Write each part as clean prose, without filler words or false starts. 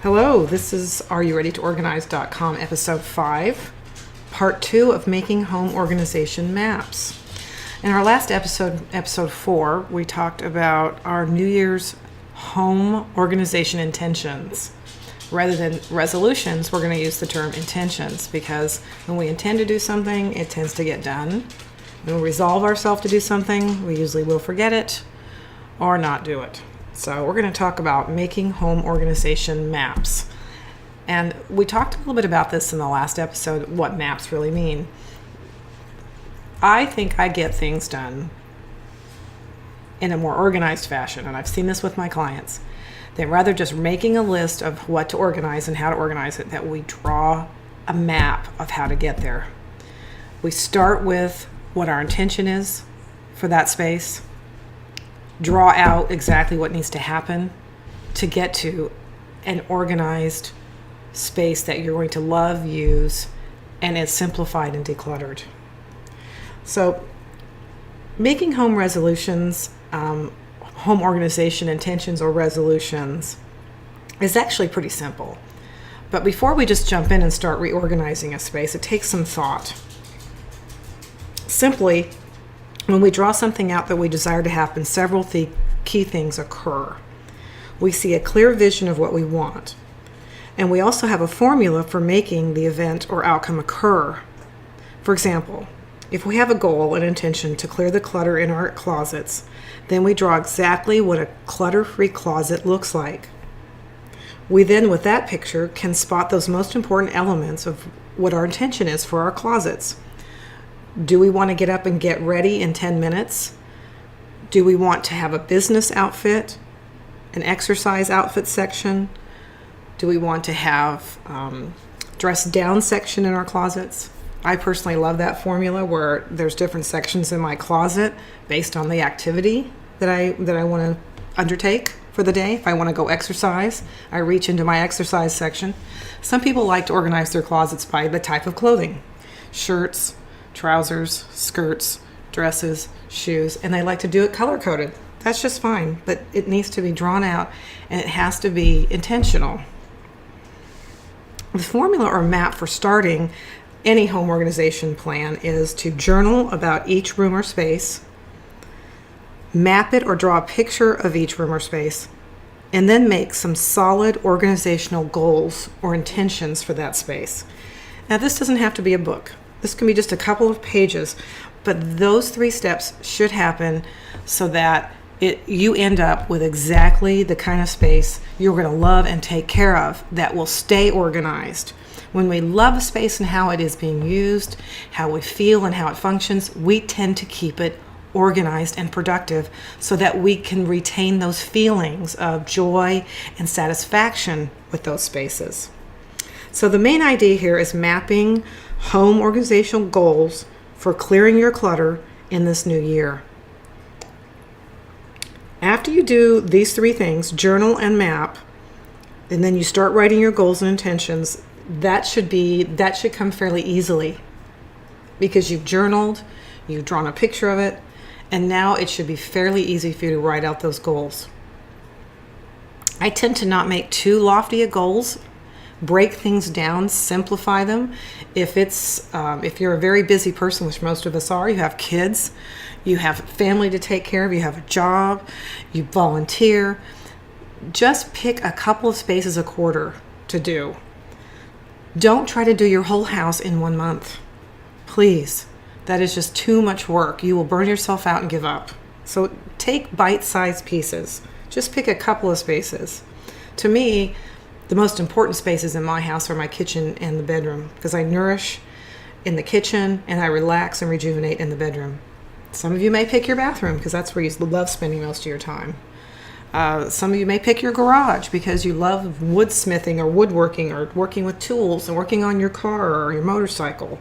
Hello, this is RYouReadytoOrganize.com, episode 5, part 2 of making home organization maps. In our last episode 4, we talked about our New Year's home organization intentions. Rather than resolutions, we're going to use the term intentions because when we intend to do something, it tends to get done. When we resolve ourselves to do something, we usually will forget it or not do it. So we're going to talk about making home organization maps. And we talked a little bit about this in the last episode, what maps really mean. I think I get things done in a more organized fashion, and I've seen this with my clients. That rather just making a list of what to organize and how to organize it, that we draw a map of how to get there. We start with what our intention is for that space. Draw out exactly what needs to happen to get to an organized space that you're going to love, use, and is simplified and decluttered. So making home resolutions, home organization intentions or resolutions is actually pretty simple. But before we just jump in and start reorganizing a space, it takes some thought. Simply, when we draw something out that we desire to happen, several key things occur. We see a clear vision of what we want, and we also have a formula for making the event or outcome occur. For example, if we have a goal and intention to clear the clutter in our closets, then we draw exactly what a clutter-free closet looks like. We then, with that picture, can spot those most important elements of what our intention is for our closets. Do we want to get up and get ready in 10 minutes? Do we want to have a business outfit, an exercise outfit section? Do we want to have dress down section in our closets? I personally love that formula where there's different sections in my closet based on the activity that I want to undertake for the day. If I want to go exercise, I reach into my exercise section. Some people like to organize their closets by the type of clothing: shirts, trousers, skirts, dresses, shoes, and they like to do it color-coded. That's just fine, but it needs to be drawn out and it has to be intentional. The formula or map for starting any home organization plan is to journal about each room or space, map it or draw a picture of each room or space, and then make some solid organizational goals or intentions for that space. Now, this doesn't have to be a book. This can be just a couple of pages, but those 3 steps should happen so that you end up with exactly the kind of space you're going to love and take care of that will stay organized. When we love a space and how it is being used, how we feel and how it functions, we tend to keep it organized and productive so that we can retain those feelings of joy and satisfaction with those spaces. So the main idea here is mapping home organizational goals for clearing your clutter in this new year. After you do these 3 things, journal and map, and then you start writing your goals and intentions, that should come fairly easily because you've journaled, you've drawn a picture of it, and now it should be fairly easy for you to write out those goals. I tend to not make too lofty a goals. Break things down, simplify them. If you're a very busy person, which most of us are, you have kids, you have family to take care of, you have a job, you volunteer, just pick a couple of spaces a quarter to do. Don't try to do your whole house in 1 month. Please. That is just too much work. You will burn yourself out and give up. So take bite-sized pieces. Just pick a couple of spaces. To me, the most important spaces in my house are my kitchen and the bedroom because I nourish in the kitchen and I relax and rejuvenate in the bedroom. Some of you may pick your bathroom because that's where you love spending most of your time. Some of you may pick your garage because you love woodsmithing or woodworking or working with tools and working on your car or your motorcycle.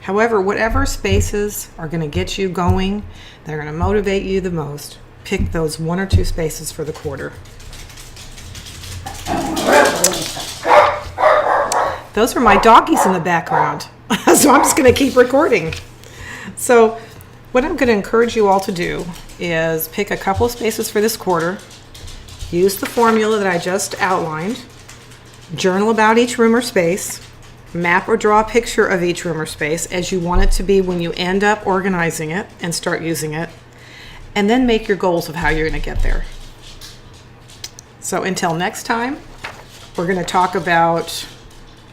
However, whatever spaces are going to get you going, they're going to motivate you the most, pick those 1 or 2 spaces for the quarter. Those are my doggies in the background, so I'm just going to keep recording. So what I'm going to encourage you all to do is pick a couple of spaces for this quarter, use the formula that I just outlined, journal about each room or space, map or draw a picture of each room or space as you want it to be when you end up organizing it and start using it, and then make your goals of how you're going to get there. So until next time, we're going to talk about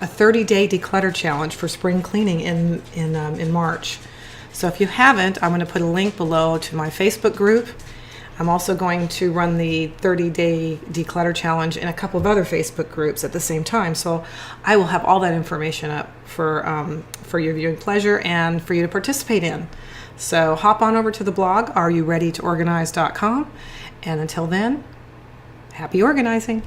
a 30-day declutter challenge for spring cleaning in March. So if you haven't, I'm going to put a link below to my Facebook group. I'm also going to run the 30-day declutter challenge in a couple of other Facebook groups at the same time. So I will have all that information up for your viewing pleasure and for you to participate in. So hop on over to the blog, RYouReadytoOrganize.com. And until then, happy organizing.